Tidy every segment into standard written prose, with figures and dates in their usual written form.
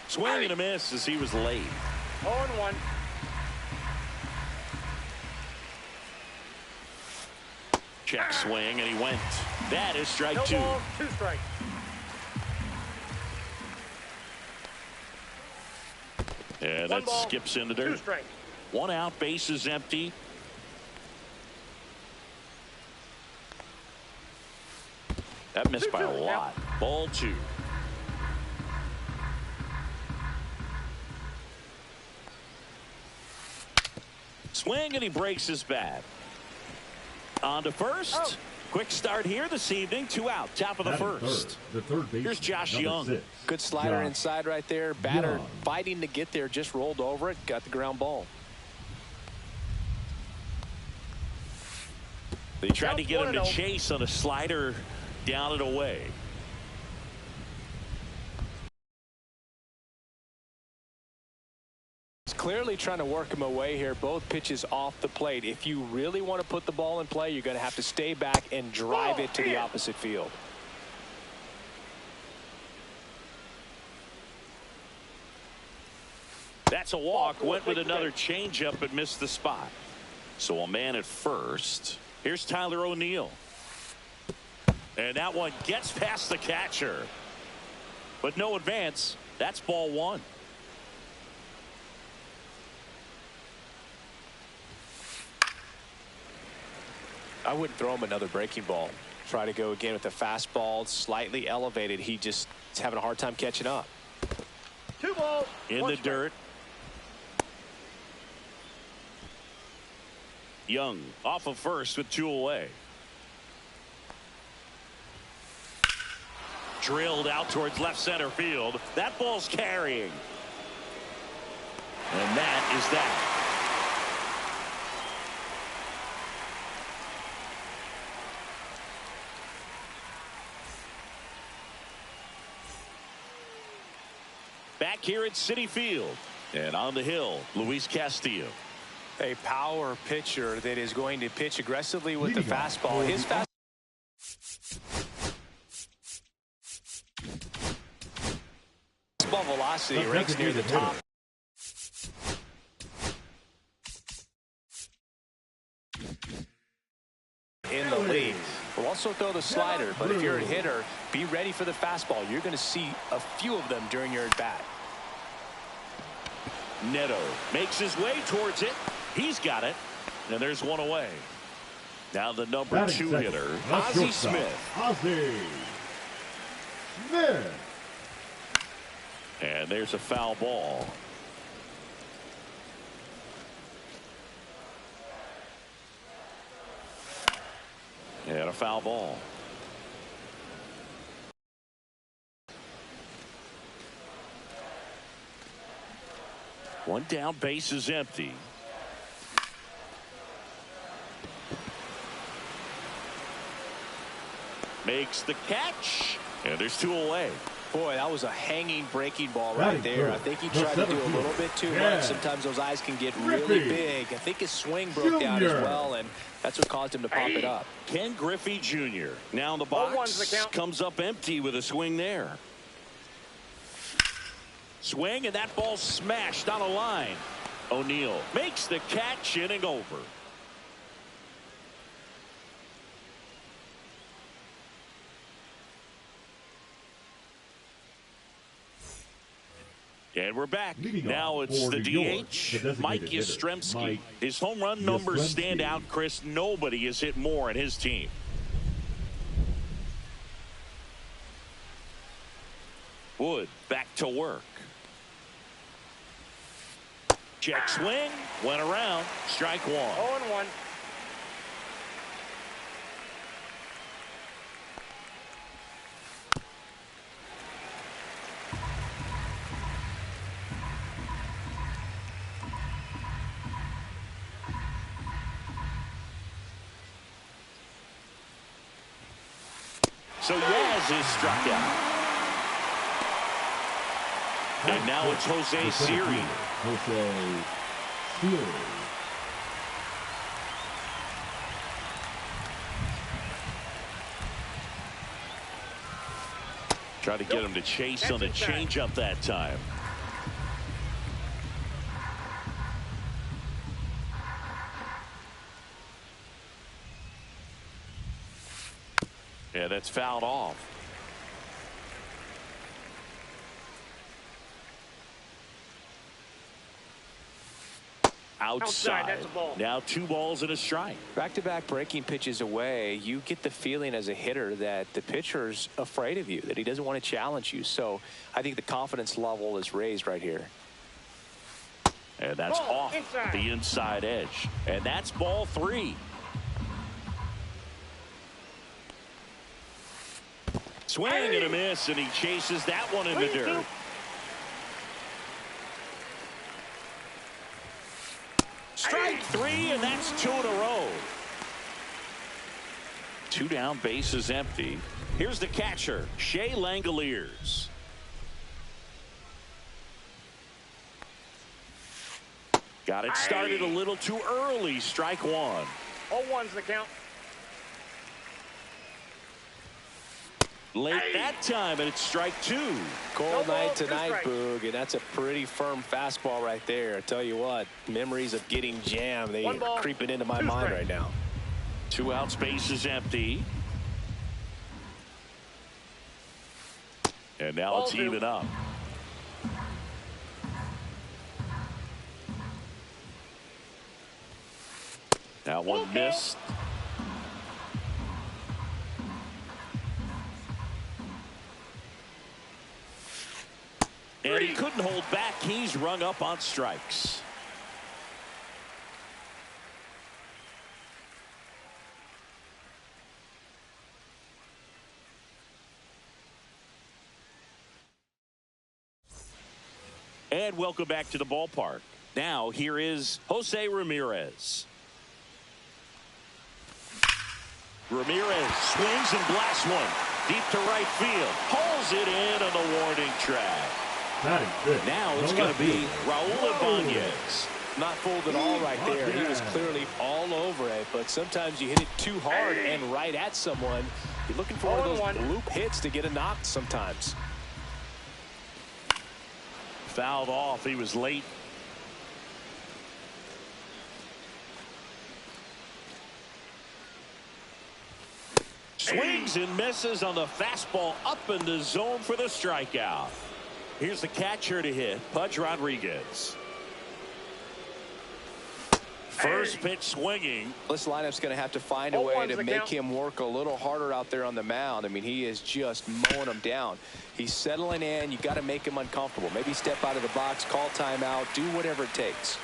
Swing and a miss as he was late. 0-1. Check swing, and he went. That is strike No two. ball, 2 strikes. And that skips into 2 dirt. strikes. 1 out, base is empty. That missed by a lot. Ball 2. Swing, and he breaks his bat. On to first. Oh. Quick start here this evening. 2 out. Top of the first. The third baseman, Here's Josh number Young. 6. Good slider Josh inside right there. Batter Young. fighting to get there. Just rolled over it. Got the ground ball. They tried to get him to chase on a slider down and away. He's clearly trying to work him away here. Both pitches off the plate. If you really want to put the ball in play, you're going to have to stay back and drive it to the opposite field. That's a walk. Went with another changeup but missed the spot. So a man at first. Here's Tyler O'Neill. And that one gets past the catcher. But no advance. That's ball 1. I wouldn't throw him another breaking ball. Try to go again with the fastball, slightly elevated. He just is having a hard time catching up. 2 balls. In the dirt. Young off of first with 2 away. Drilled out towards left center field. That ball's carrying. And that is that. Back here at Citi Field. And on the hill, Luis Castillo. A power pitcher that is going to pitch aggressively with the fastball. His fastball velocity ranks near the top. In the league. We'll also throw the slider, but if you're a hitter, be ready for the fastball. You're going to see a few of them during your at-bat. Neto makes his way towards it. He's got it. And there's 1 away. Now the number 2 hitter, Ozzie Smith. Ozzie Smith. And there's a foul ball. And a foul ball. One down, base is empty. Makes the catch. And there's 2 away. Boy, that was a hanging breaking ball right there. I think he tried to do a little bit too much. Sometimes those eyes can get really big. I think his swing broke down as well, and that's what caused him to pop it up. Ken Griffey Jr. now in the box. Comes up empty with a swing there. Swing, and that ball smashed on a line. O'Neill makes the catch, inning over. And we're back. Now it's the DH, Mike Yastrzemski. His home run numbers stand out, Chris. Nobody has hit more in his team. Wood back to work. Check swing. Went around. Strike 1. 0-1. So Yaz is struck out. And now it's Jose Siri. Jose Siri. Try to get him to chase on the changeup that time. Yeah, that's fouled off. Outside. That's a ball. Now 2 balls and a strike. Back-to-back breaking pitches away, you get the feeling as a hitter that the pitcher's afraid of you, that he doesn't want to challenge you. So I think the confidence level is raised right here. And that's Ball off inside. the inside edge. And that's ball 3. Swing and a miss, and he chases that one in the dirt. Strike 3, and that's 2 in a row. 2 down, bases empty. Here's the catcher, Shea Langoliers. Got it started a little too early. Strike 1. 0-1's the count. Late that time, and it's strike 2. Cold No night ball, 2 tonight, strikes. Boog, and that's a pretty firm fastball right there. I tell you what, memories of getting jammed, they 1 ball, are creeping into my 2 mind strikes. right now. 2 out, space is empty. And now Ball it's 2. even up. That one Okay. missed. And he couldn't hold back. He's rung up on strikes. And welcome back to the ballpark. Now here is Jose Ramirez. Ramirez swings and blasts one deep to right field. Pulls it in on the warning track. That is good. Now it's going to be Raul Ibanez. Not fooled at all right there. He was clearly all over it, but sometimes you hit it too hard and right at someone. You're looking for one of those 0-1. loop hits to get a knock sometimes. Fouled off. He was late. Swings and misses on the fastball up in the zone for the strikeout. Here's the catcher to hit, Pudge Rodriguez. First pitch swinging. This lineup's going to have to find a way 0-1's to the make count. him work a little harder out there on the mound. I mean, he is just mowing them down. He's settling in. You got to make him uncomfortable. Maybe step out of the box, call timeout, do whatever it takes.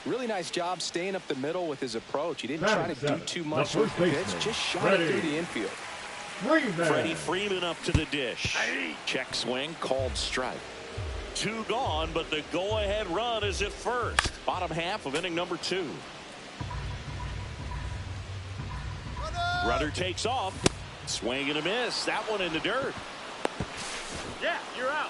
Really nice job staying up the middle with his approach. He didn't try to do too much with the pitch, just shot it through the infield. Freddie Freeman up to the dish. Check swing, called strike. 2 gone, but the go-ahead run is at first. Bottom half of inning number 2. Runner takes off. Swing and a miss. That one in the dirt. Yeah, you're out.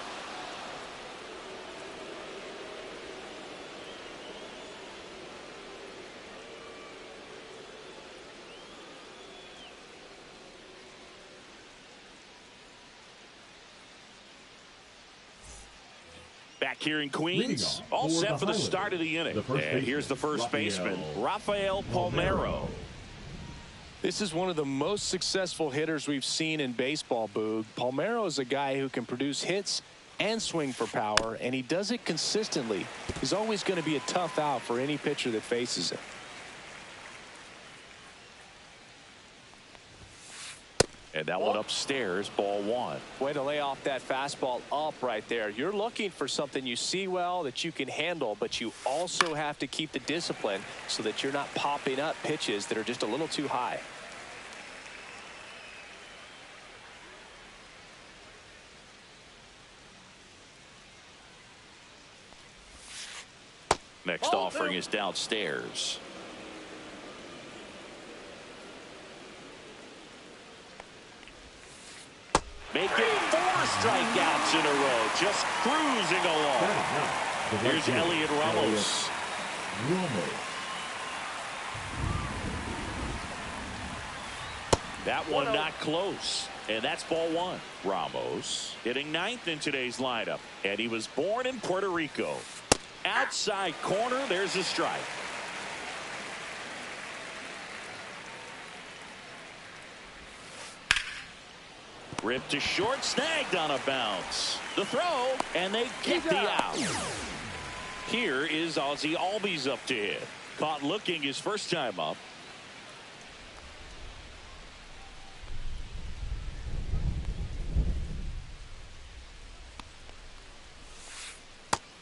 Back here in Queens, all set for the start of the inning. And here's the first baseman, Rafael Palmeiro. This is one of the most successful hitters we've seen in baseball, Boog. Palmeiro is a guy who can produce hits and swing for power, and he does it consistently. He's always going to be a tough out for any pitcher that faces him. And that one upstairs, ball 1. Way to lay off that fastball up right there. You're looking for something you see well that you can handle, but you also have to keep the discipline so that you're not popping up pitches that are just a little too high. Next offering is downstairs. Making 4 strikeouts in a row, just cruising along. Here's Elliot Ramos. That one not close, and that's ball 1. Ramos hitting 9th in today's lineup, and he was born in Puerto Rico. Outside corner, there's a strike. Ripped to short, snagged on a bounce. The throw, and they get the out. Here is Ozzie Albies up to hit. Caught looking his first time up.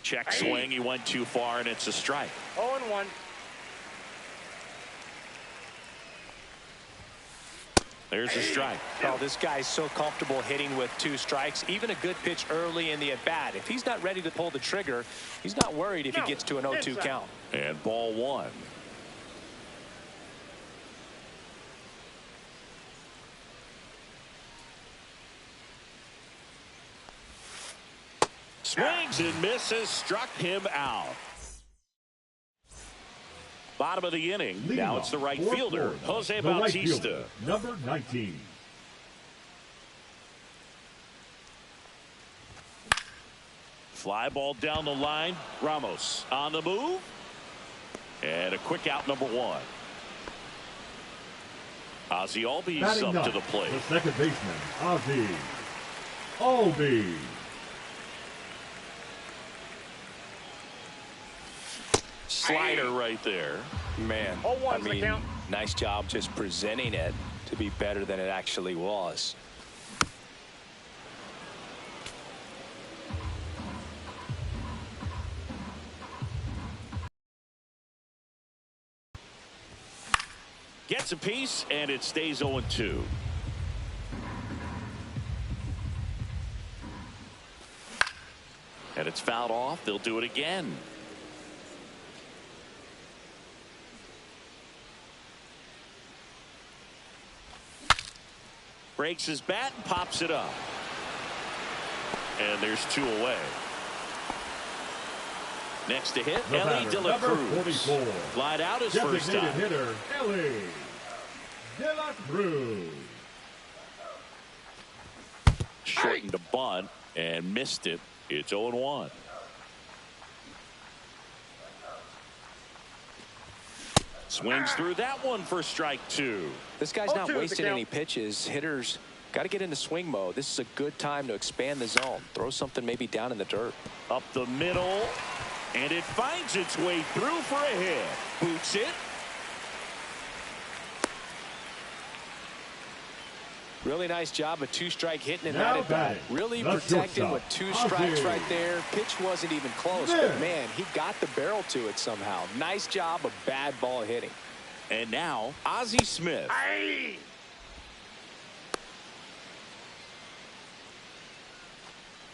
Check swing, he went too far, and it's a strike. 0-1. There's a strike. Oh, this guy's so comfortable hitting with 2 strikes. Even a good pitch early in the at-bat. If he's not ready to pull the trigger, he's not worried if he gets to an 0-2 count. And ball 1. Swings and misses, struck him out. Bottom of the inning. Now it's the right fielder, Jose Bautista. Number 19. Fly ball down the line. Ramos on the move. And a quick out, number 1. Ozzie Albies up to the plate. The second baseman, Ozzie Albies. Slider right there. Man, I mean, nice job just presenting it to be better than it actually was. Gets a piece, and it stays 0-2. And it's fouled off. They'll do it again. Breaks his bat and pops it up. And there's 2 away. Next to hit, Ellie De La Cruz. Lied out his first time. Hitter, Ellie De La Cruz. Shortened a bunt and missed it. It's 0-1. Swings through that one for strike 2. This guy's not wasting any pitches. Hitters got to get into swing mode. This is a good time to expand the zone. Throw something maybe down in the dirt. Up the middle, and it finds its way through for a hit. Boots it. Really nice job of 2-strike hitting in that at bat. Really protected with 2 strikes right there. Pitch wasn't even close, but man, he got the barrel to it somehow. Nice job of bad ball hitting. And now Ozzie Smith.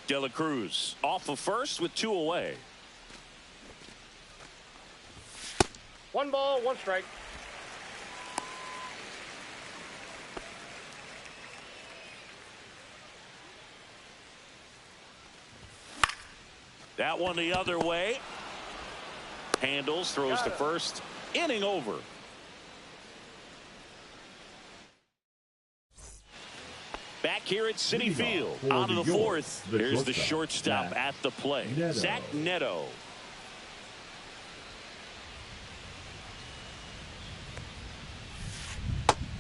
De La Cruz off of first with 2 away. 1 ball, 1 strike. That one the other way. Handles, throws to first. Inning over. Back here at Citi Field. On to the 4th. Here's the shortstop at the plate. Zach Neto.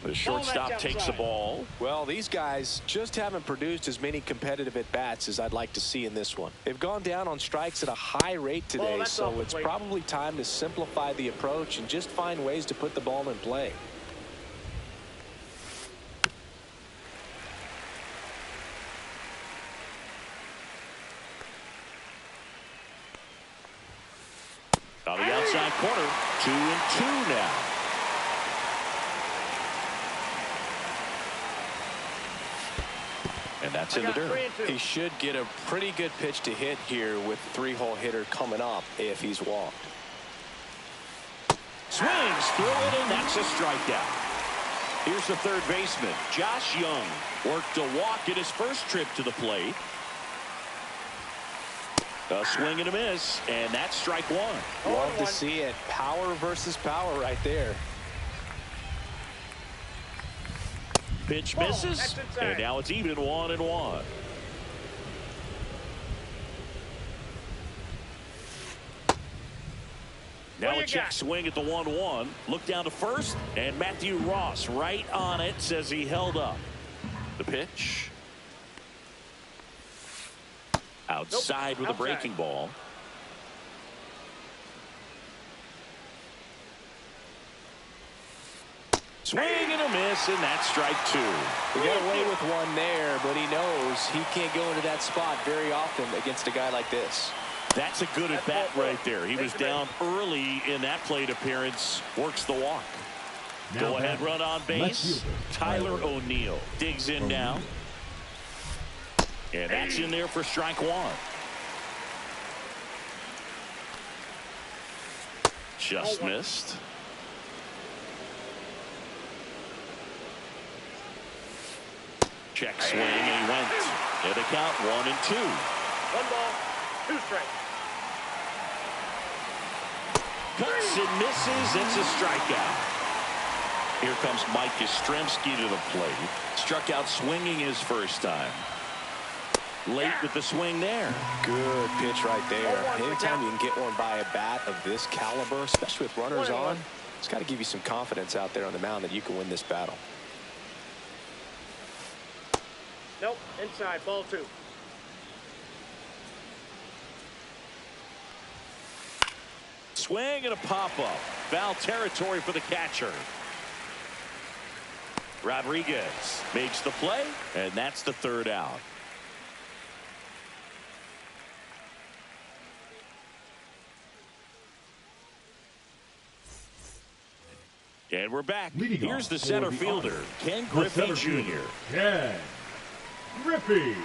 The shortstop takes the ball. Well, these guys just haven't produced as many competitive at-bats as I'd like to see in this one. They've gone down on strikes at a high rate today, so it's probably time to simplify the approach and just find ways to put the ball in play. On the outside corner, 2-2 now. And that's in the dirt. He should get a pretty good pitch to hit here with 3-hole hitter coming up if he's walked. Swings through it, and that's a strikeout. Here's the third baseman, Josh Young. Worked a walk in his first trip to the plate. A swing and a miss, and that's strike 1. Love to see it. Power versus power right there. Pitch misses, and now it's even 1-1. Now a check swing at the 1-1. Look down to first, and Matthew Ross right on it, says he held up. The pitch. Outside with a breaking ball. Swing and a miss, and that's strike two. He got away with one there, but he knows he can't go into that spot very often against a guy like this. That's a good at bat right there. He was down early in that plate appearance. Works the walk. Go ahead run on base. Tyler O'Neill digs in now. And that's in there for strike one. Just missed. Check swing, and he went. And the count 1-2. 1 ball, 2 strikes. Cuts and misses. It's a strikeout. Here comes Mike Yastrzemski to the plate. Struck out swinging his first time. Late with the swing there. Good pitch right there. Anytime you can get one by a bat of this caliber, especially with runners on, it's got to give you some confidence out there on the mound that you can win this battle. Nope, inside, ball 2. Swing and a pop-up. Foul territory for the catcher. Rodriguez makes the play, and that's the third out. And we're back. Here's the center fielder, Ken Griffey Jr. Ken Griffey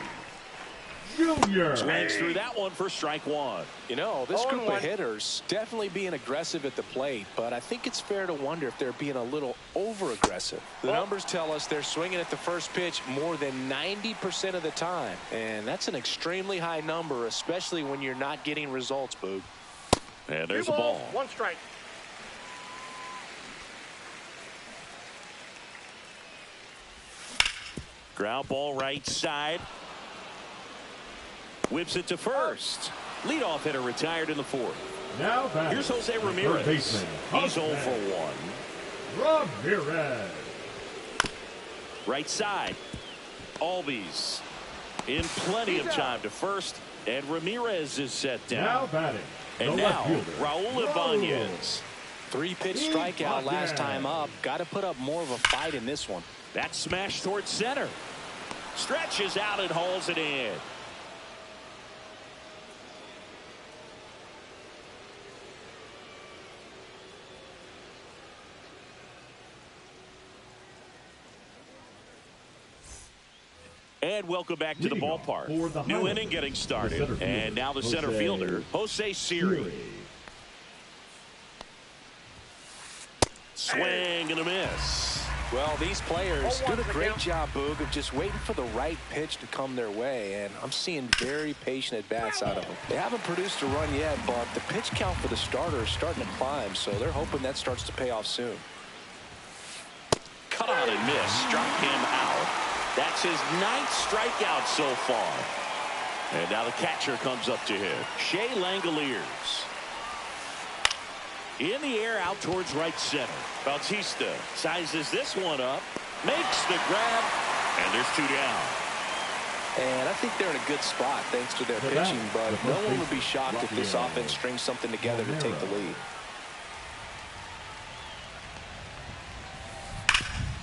Jr. Swings through that one for strike one. You know, this group of hitters definitely being aggressive at the plate, but I think it's fair to wonder if they're being a little over-aggressive. The numbers tell us they're swinging at the first pitch more than 90% of the time, and that's an extremely high number, especially when you're not getting results, Boog. And there's a ball. 1 strike. Ground ball right side. Whips it to first. Leadoff hitter retired in the 4th. Now here's Jose Ramirez. He's 0 for 1. Ramirez. Right side. Albies in plenty of time to first. And Ramirez is set down. Now batting. And now Raul Ibanez. 3-pitch strikeout last time up. Got to put up more of a fight in this one. That smash towards center. Stretches out and hauls it in. And welcome back to the ballpark. New inning getting started. And now the center fielder, Jose Siri. Swing and a miss. Well, these players did a great job, Boog, of just waiting for the right pitch to come their way, and I'm seeing very patient at-bats out of them. They haven't produced a run yet, but the pitch count for the starter is starting to climb, so they're hoping that starts to pay off soon. Cut on and miss. Struck him out. That's his 9th strikeout so far. And now the catcher comes up to him. Shea Langoliers. In the air out towards right center. Bautista sizes this one up. Makes the grab. And there's 2 down. And I think they're in a good spot thanks to their pitching, but no one would be shocked if this offense strings something together to take the lead.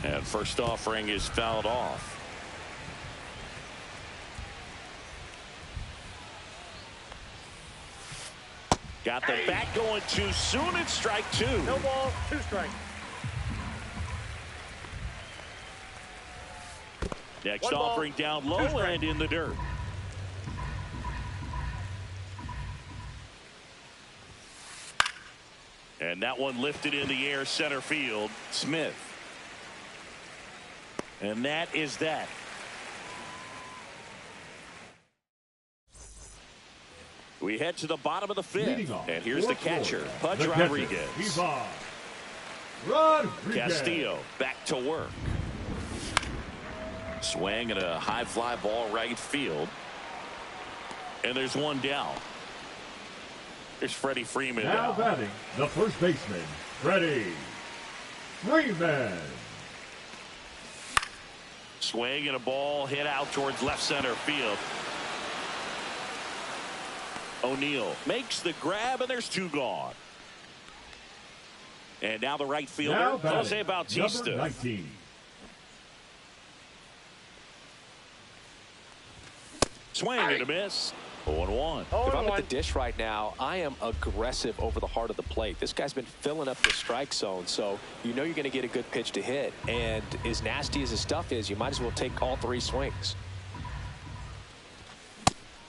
And first offering is fouled off. Got the bat going too soon. It's strike 2. No ball, 2 strikes. Next offering down low and in the dirt. And that one lifted in the air center field. Smith. And that is that. We head to the bottom of the 5th. And here's the catcher, Pudge Rodriguez. Castillo back to work. Swing and a high fly ball right field. And there's 1 down. Here's Freddie Freeman. Now batting, the first baseman, Freddie Freeman. Swing and a ball hit out towards left center field. O'Neill makes the grab, and there's 2 gone. And now the right fielder, Now Jose batting, Bautista. number 19. Swing and a miss. 0-1. If I'm at the dish right now, I am aggressive over the heart of the plate. This guy's been filling up the strike zone, so you know you're going to get a good pitch to hit. And as nasty as his stuff is, you might as well take all 3 swings.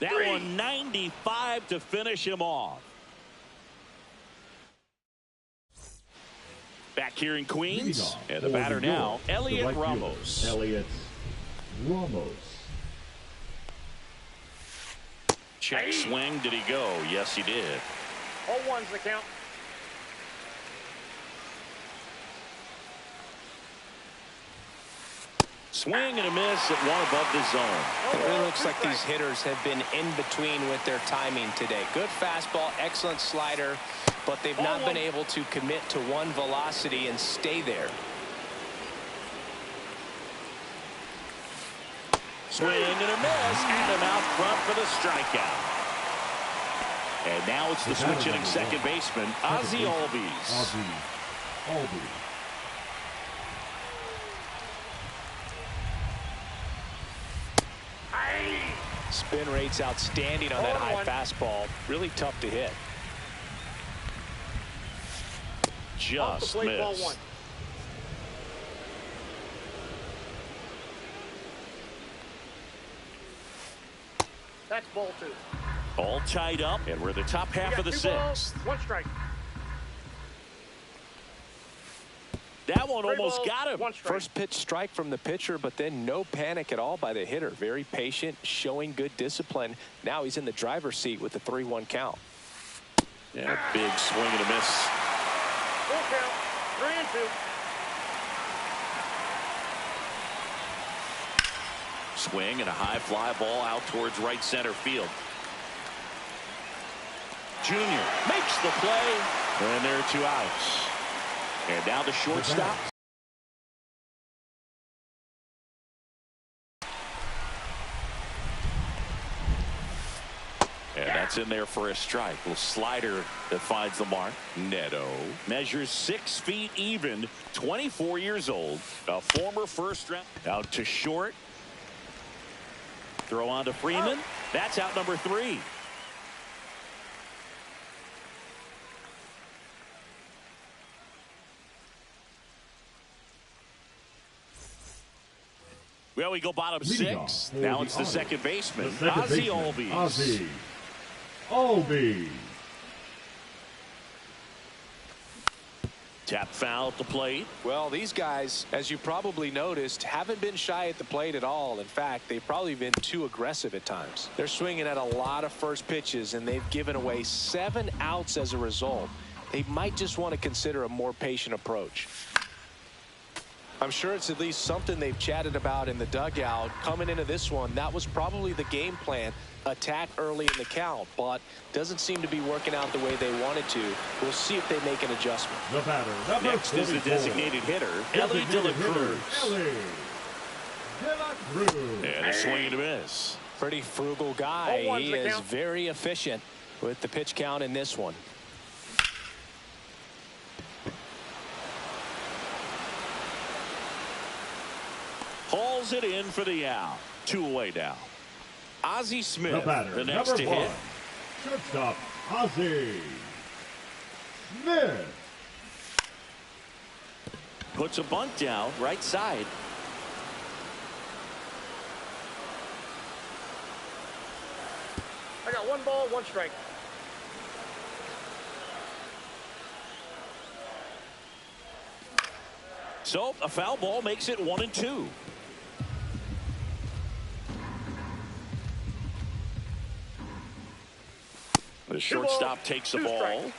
That one 95 to finish him off. Back here in Queens, and the batter now, Elliot Ramos. Elliot Ramos. Check swing. Did he go? Yes, he did. 0-1's the count. Swing and a miss at 1 above the zone. It really looks like these hitters have been in between with their timing today. Good fastball, excellent slider, but they've not been able to commit to one velocity and stay there. Swing and a miss, and him out front for the strikeout. And now it's the switch hitting second baseman, Ozzie Albies. Ozzie Albies. Spin rate's outstanding on that high fastball. Really tough to hit. Just missed. That's ball 2. All tied up, and we're the top half of the 6th. 1 strike. That one almost got him. First pitch strike from the pitcher, but then no panic at all by the hitter. Very patient, showing good discipline. Now he's in the driver's seat with the 3-1 count. Yeah, big swing and a miss. Full count. 3-2. Swing and a high fly ball out towards right center field. Junior makes the play, and there are 2 outs. And now the shortstop. And that's in there for a strike. Little slider that finds the mark. Neto measures 6 feet even, 24 years old, a former first round. Out to short. Throw on to Freeman. That's out number 3. Well, we go bottom 6. Now it's the second baseman, Ozzie Albies. Ozzie Albies. Tap foul at the plate. Well, these guys, as you probably noticed, haven't been shy at the plate at all. In fact, they've probably been too aggressive at times. They're swinging at a lot of first pitches, and they've given away 7 outs as a result. They might just want to consider a more patient approach. I'm sure it's at least something they've chatted about in the dugout. Coming into this one, that was probably the game plan. Attack early in the count, but doesn't seem to be working out the way they wanted to. We'll see if they make an adjustment. The batter, next is the designated hitter, Ellie De La Cruz. Ellie De La Cruz. And a swing and a miss. Pretty frugal guy. He is very efficient with the pitch count in this one. Hauls it in for the out. 2 away now. Ozzie Smith, the batter, the next to hit. Shortstop, Ozzie Smith. Puts a bunt down, right side. I got 1 ball, 1 strike. So a foul ball makes it 1-2. The shortstop takes the ball.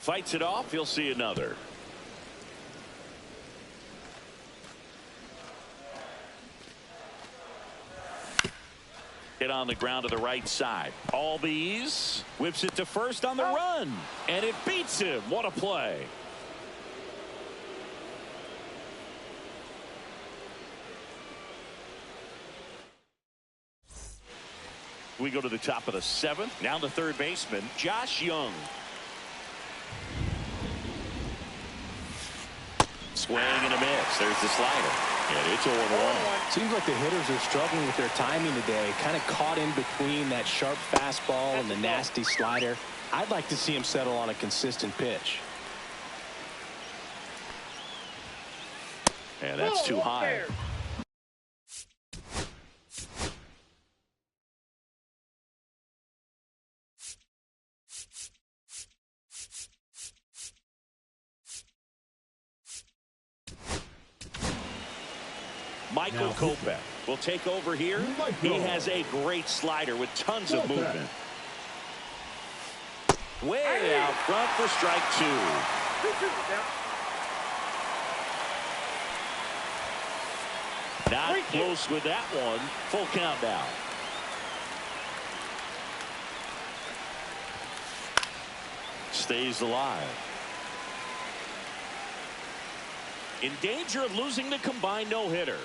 Fights it off. He'll see another. Hit on the ground to the right side. Albies whips it to first on the run, and it beats him. What a play. We go to the top of the 7th. Now the third baseman, Josh Young. Swing and a miss. There's the slider. And it's 0-1. Seems like the hitters are struggling with their timing today. Kind of caught in between that sharp fastball and the nasty slider. I'd like to see him settle on a consistent pitch. And that's too high. Michael Kopech will take over here. He has a great slider with tons of movement. Way out front for strike 2. Not close with that one. Full count now. Stays alive. In danger of losing the combined no-hitter.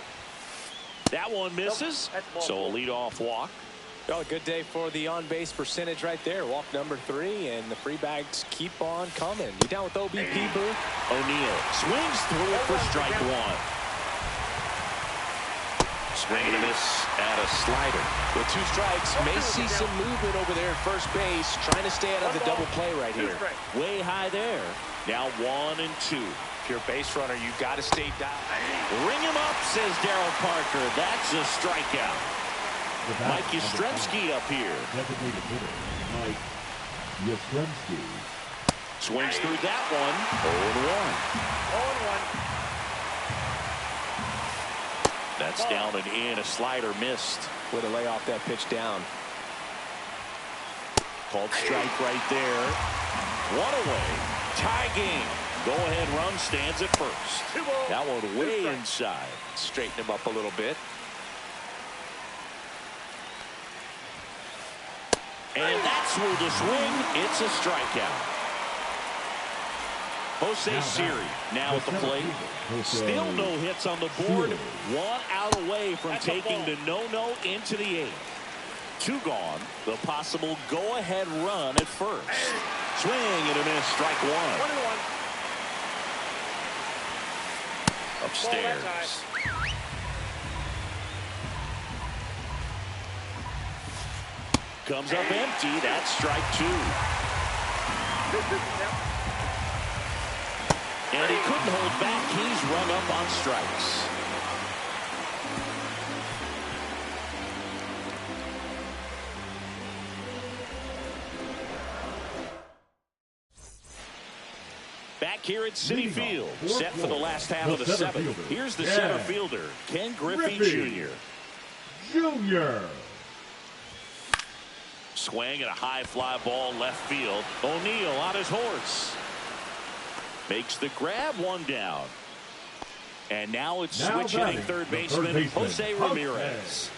That one misses, so a leadoff walk. Well, a good day for the on-base percentage right there. Walk number 3, and the free bags keep on coming. You down with OBP, Boo? O'Neill swings through it for strike 1. Swing and a miss at a slider. With 2 strikes, may see some movement over there at first base. Trying to stay out of the double play right here. Way high there. Now 1 and 2. If you're a base runner, you've got to stay down. Ring him up, says Darryl Parker. That's a strikeout. Mike Yastrzemski up here. Designated hitter, Mike Yastrzemski. Swings through that one. 0-1. That's down and in. A slider missed. Way to lay off that pitch down. Called strike right there. 1 away. Tie game. Go-ahead run stands at first. That one way inside. Straighten him up a little bit. And that's where the swing. It's a strikeout. Jose Siri now at the plate. Still no hits on the board. 1 out away from taking the no-no into the 8th. 2 gone. The possible go-ahead run at first. Swing and a miss. Strike 1. Upstairs. Comes up empty. That's strike 2. And he couldn't hold back. He's rung up on strikes. Back here at Citi Field, set for the last half of the 7th. Here's the center fielder, Ken Griffey Jr. Swing and a high fly ball left field. O'Neill on his horse. Makes the grab, 1 down. And now it's switch hitting third baseman Jose Ramirez.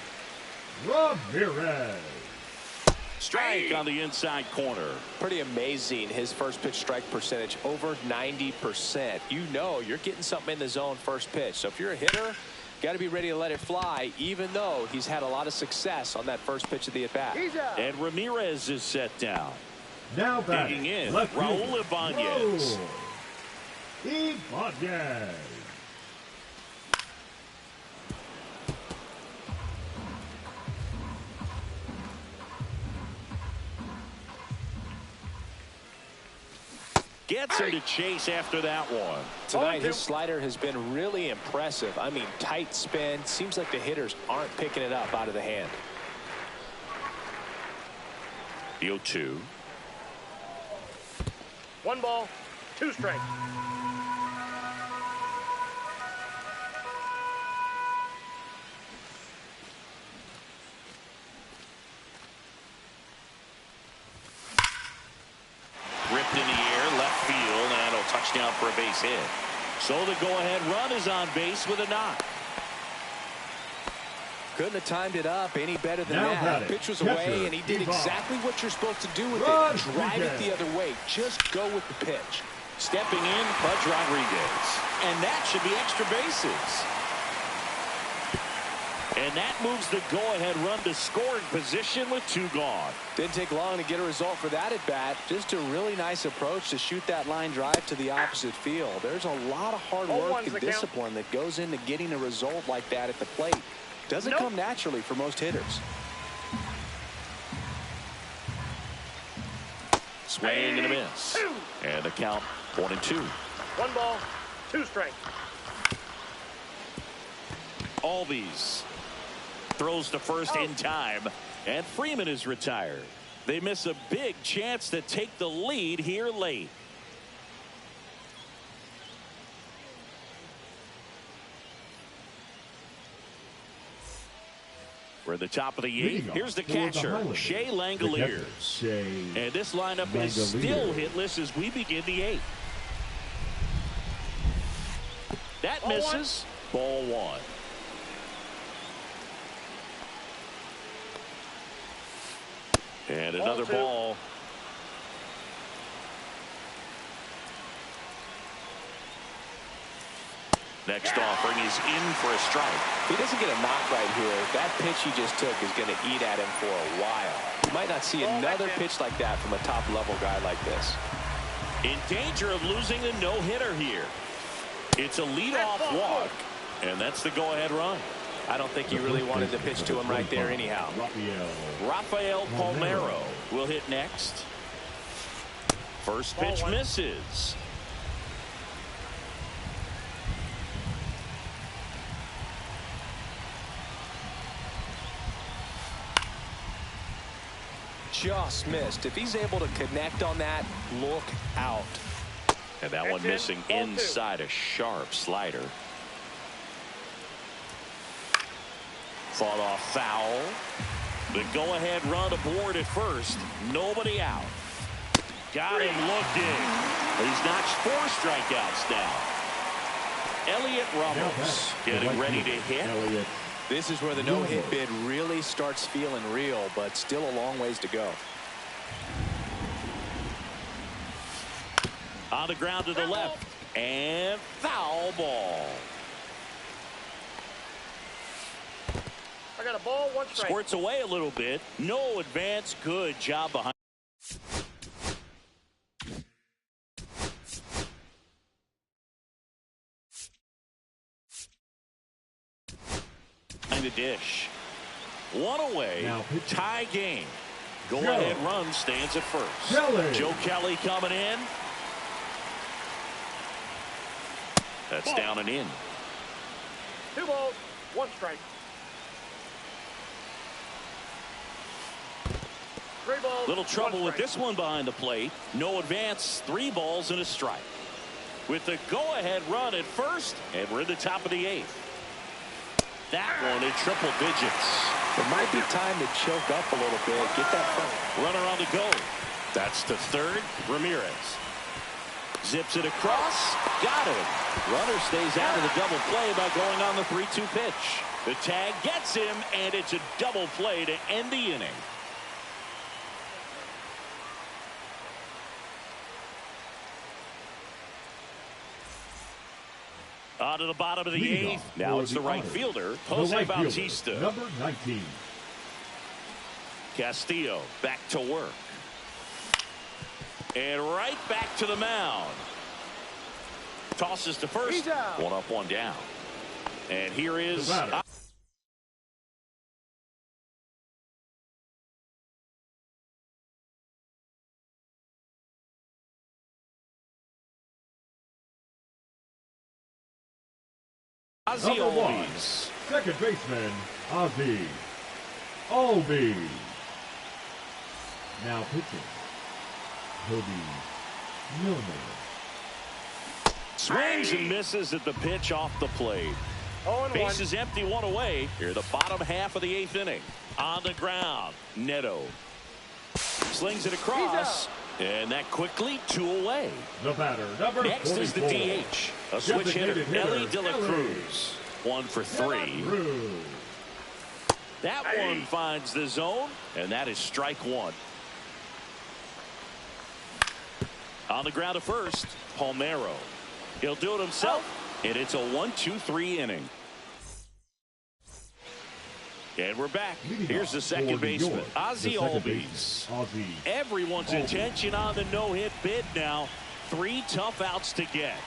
Strike on the inside corner. Pretty amazing, his first pitch strike percentage over 90%. You know you're getting something in the zone first pitch. So if you're a hitter, got to be ready to let it fly, even though he's had a lot of success on that first pitch of the at-bat. And Ramirez is set down. Now digging in, Raul Ibanez. Gets him to chase after that one. Tonight, his slider has been really impressive. I mean, tight spin. Seems like the hitters aren't picking it up out of the hand. The 0-2. 1 ball, 2 strikes. Ripped in the air, left field, and a touchdown for a base hit. So the go-ahead run is on base with a knock. Couldn't have timed it up any better than that. Pitch was away, and he did exactly what you're supposed to do with it. Drive it the other way. Just go with the pitch. Stepping in, Pudge Rodriguez. And that should be extra bases. And that moves the go-ahead run to scoring position with 2 gone. Didn't take long to get a result for that at bat. Just a really nice approach to shoot that line drive to the opposite field. There's a lot of hard work and discipline that goes into getting a result like that at the plate. Doesn't come naturally for most hitters. Swing and a miss. And the count 1-2. 1 ball, 2 strikes. Albies throws to first in time, and Freeman is retired. They miss a big chance to take the lead here late. We're at the top of the 8th. Here's the catcher, Shea Langoliers. And this lineup is still hitless as we begin the 8th. That misses. Ball 1. And another ball. Next offering is in for a strike. He doesn't get a knock right here. That pitch he just took is going to eat at him for a while. You might not see another pitch like that from a top-level guy like this. In danger of losing a no-hitter here. It's a leadoff walk, and that's the go-ahead run. I don't think he really wanted to pitch to him right there anyhow. Rafael Palmeiro will hit next. First pitch misses. Just missed. If he's able to connect on that, look out. And that one missing inside a sharp slider. Fought off foul. The go-ahead run aboard at first. Nobody out. Got him looking. He's notched 4 strikeouts now. Elliot Ramos getting ready to hit. This is where the no-hit bid really starts feeling real, but still a long ways to go. On the ground to the left. And foul ball. I got a ball, 1 strike. Squirts away a little bit. No advance. Good job behind the dish. 1 away. Tie game. Go ahead run stands at first. Joe Kelly coming in. That's down and in. 2 balls, 1 strike. 3 balls. Little trouble with this one behind the plate. No advance. 3 balls and a strike. With the go-ahead run at first, and we're at the top of the 8th. That one in triple digits. It might be time to choke up a little bit. Get that front. Runner on the go. That's to third. Ramirez zips it across. Got him. Runner stays out of the double play by going on the 3-2 pitch. The tag gets him, and it's a double play to end the inning. On to the bottom of the 8th. Now it's the right fielder, Jose Bautista. Number 19. Castillo back to work. And right back to the mound. Tosses to first. 1 up, 1 down. And here is Ozzie Albies. Second baseman, Ozzie Albies. Now pitching, Toby Milner. Swings and misses at the pitch off the plate. Base is empty, 1 away. Here the bottom half of the 8th inning. On the ground, Neto slings it across. And that quickly 2 away. The batter, number Next 44. is the DH. A switch hitter, Ellie De La Cruz. 1 for 3. That one finds the zone, and that is strike 1. On the ground to first, Palmeiro. He'll do it himself, and it's a 1-2-3 inning. And we're back. Leading Here's off the for second New baseman, York, Ozzie the second Albies. baseman, Ozzie Everyone's Albies. attention on the no-hit bid now. 3 tough outs to get.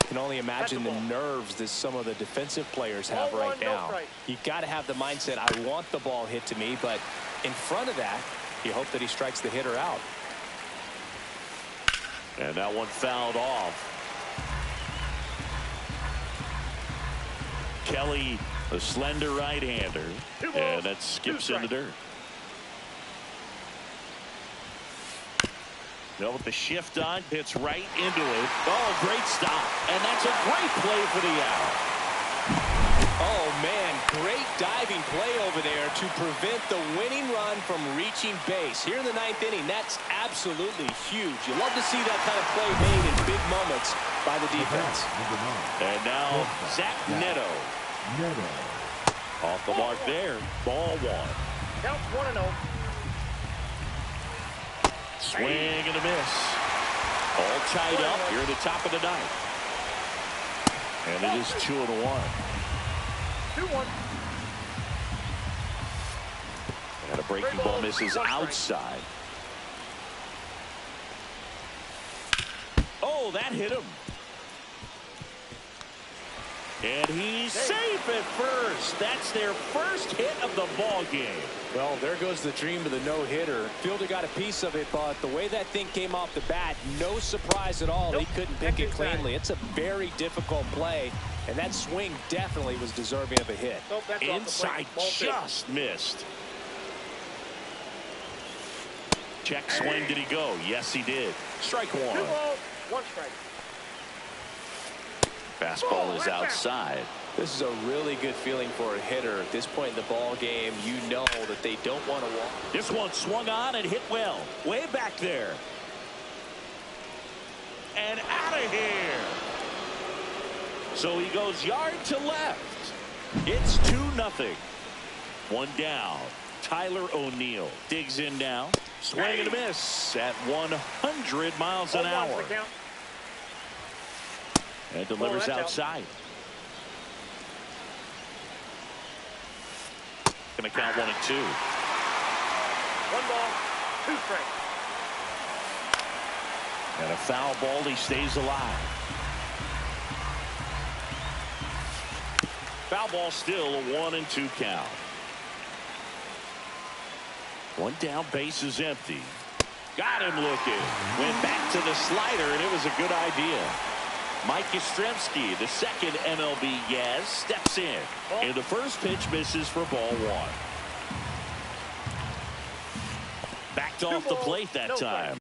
Can only imagine the nerves that some of the defensive players have right now. You got to have the mindset, I want the ball hit to me, but in front of that, you hope that he strikes the hitter out. And that one fouled off. Kelly, a slender right-hander, and that skips in the dirt. Now with the shift on, hits right into it. Oh, great stop. And that's a great play for the out. Oh, man, great diving play over there to prevent the winning run from reaching base. Here in the 9th inning, that's absolutely huge. You love to see that kind of play made in big moments by the defense. And now Zach Neto. Off the mark there. Ball 1. Counts 1-0. Swing and a miss. All tied up here at the top of the 9th. And it is 2-1. 2-1. And a breaking ball misses outside. Oh, that hit him. And he's safe at first. That's their first hit of the ball game. Well, there goes the dream of the no-hitter. Fielder got a piece of it, but the way that thing came off the bat, no surprise at all. He couldn't pick it cleanly. It's a very difficult play, and that swing definitely was deserving of a hit. Inside just missed. Check swing. Did he go? Yes, he did. Strike 1. 2 balls, 1 strike. Fastball is outside. This is a really good feeling for a hitter. At this point in the ball game, you know that they don't want to walk. This one swung on and hit well. Way back there. And out of here. So he goes yard to left. It's 2-0. 1 down. Tyler O'Neill digs in now. Swing and a miss at 100 miles an hour. And delivers outside. Going to count 1-2. 1 ball, 2 strikes. And a foul ball. He stays alive. Foul ball still a 1-2 count. 1 down, base is empty. Got him looking. Went back to the slider, and it was a good idea. Mike Yastrzemski, the second MLB Yaz, steps in. And the first pitch misses for ball 1. Backed off the plate that time.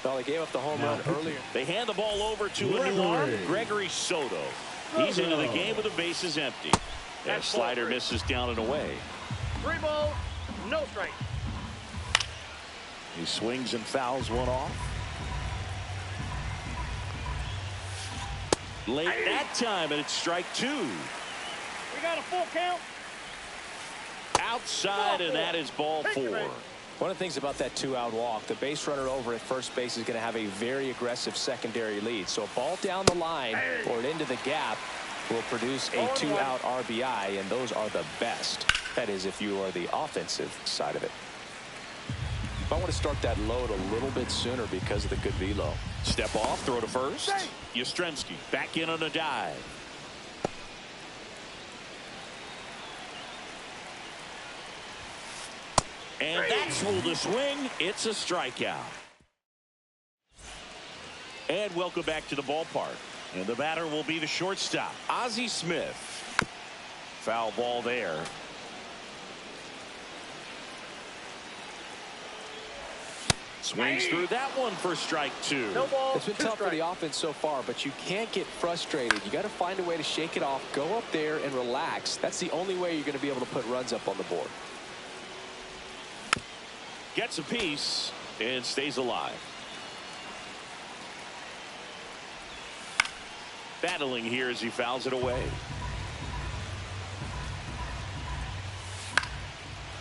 Well, they gave up the home run earlier. They hand the ball over to a new arm, Gregory Soto. He's into the game with the bases empty. That slider misses down and away. 3 balls, no strike. He swings and fouls one off. Late that time, and it's strike 2. We got a full count. Outside, and that is ball 4. One of the things about that 2-out walk, the base runner over at first base is going to have a very aggressive secondary lead. So a ball down the line or into the gap will produce a 2-out RBI, and those are the best. That is, if you are the offensive side of it. I want to start that load a little bit sooner because of the good velo. Step off, throw to first. Yastrzemski back in on a dive. And that's ruled a swing. It's a strikeout. And welcome back to the ballpark. And the batter will be the shortstop, Ozzie Smith. Foul ball there. Swings through that one for strike 2. No ball, it's been tough for the offense so far, but you can't get frustrated. You got to find a way to shake it off, go up there and relax. That's the only way you're going to be able to put runs up on the board. Gets a piece and stays alive. Battling here as he fouls it away.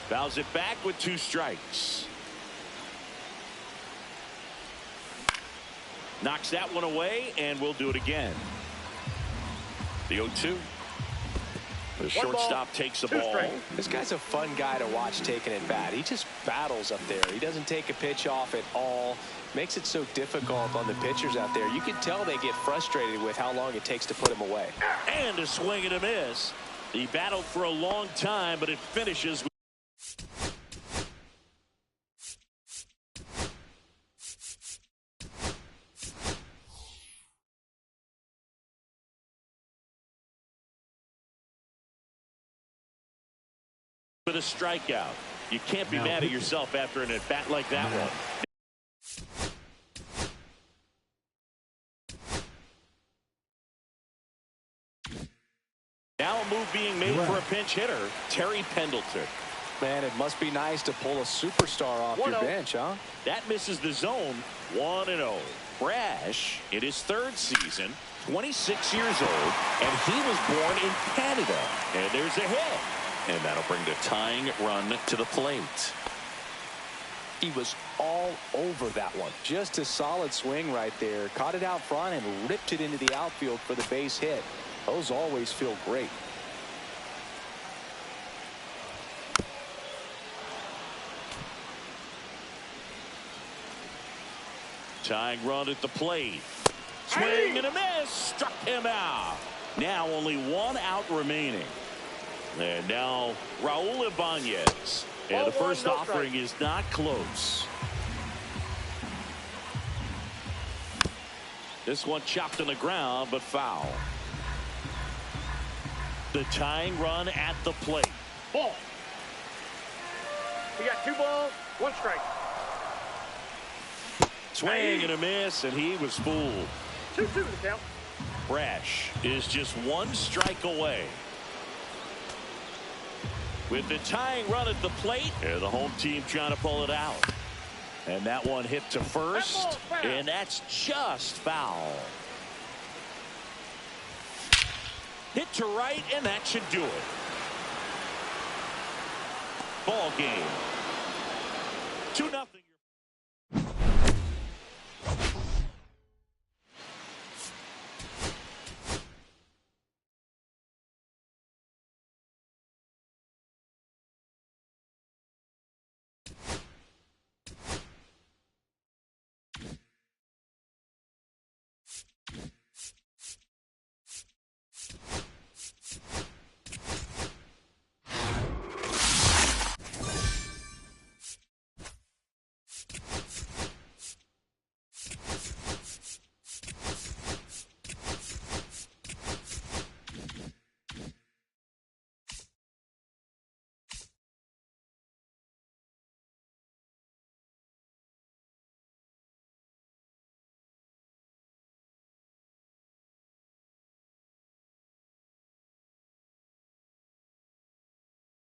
Fouls it back with 2 strikes. Knocks that one away, and we'll do it again. The 0-2. The shortstop takes the ball. This guy's a fun guy to watch taking at bat. He just battles up there. He doesn't take a pitch off at all. Makes it so difficult on the pitchers out there. You can tell they get frustrated with how long it takes to put him away. And a swing and a miss. He battled for a long time, but it finishes. With a strikeout. You can't be mad at yourself after an at-bat like that one. Now a move being made for a pinch hitter, Terry Pendleton. Man, it must be nice to pull a superstar off your bench, huh? That misses the zone. 1-0. Brash, in his third season, 26 years old, and he was born in Canada. And there's a hit. And that'll bring the tying run to the plate. He was all over that one. Just a solid swing right there. Caught it out front and ripped it into the outfield for the base hit. Those always feel great. Tying run at the plate. Swing and a miss. Struck him out. Now only one out remaining. And now Raul Ibanez. And the first offering is not close. This one chopped on the ground, but foul. The tying run at the plate. Ball. He got 2 balls, 1 strike. Swing and a miss, and he was fooled. 2-2 the count. Brash is just 1 strike away. With the tying run at the plate, and the home team trying to pull it out. And that one hit to first, and that's just foul. Hit to right, and that should do it. Ball game. 2-0.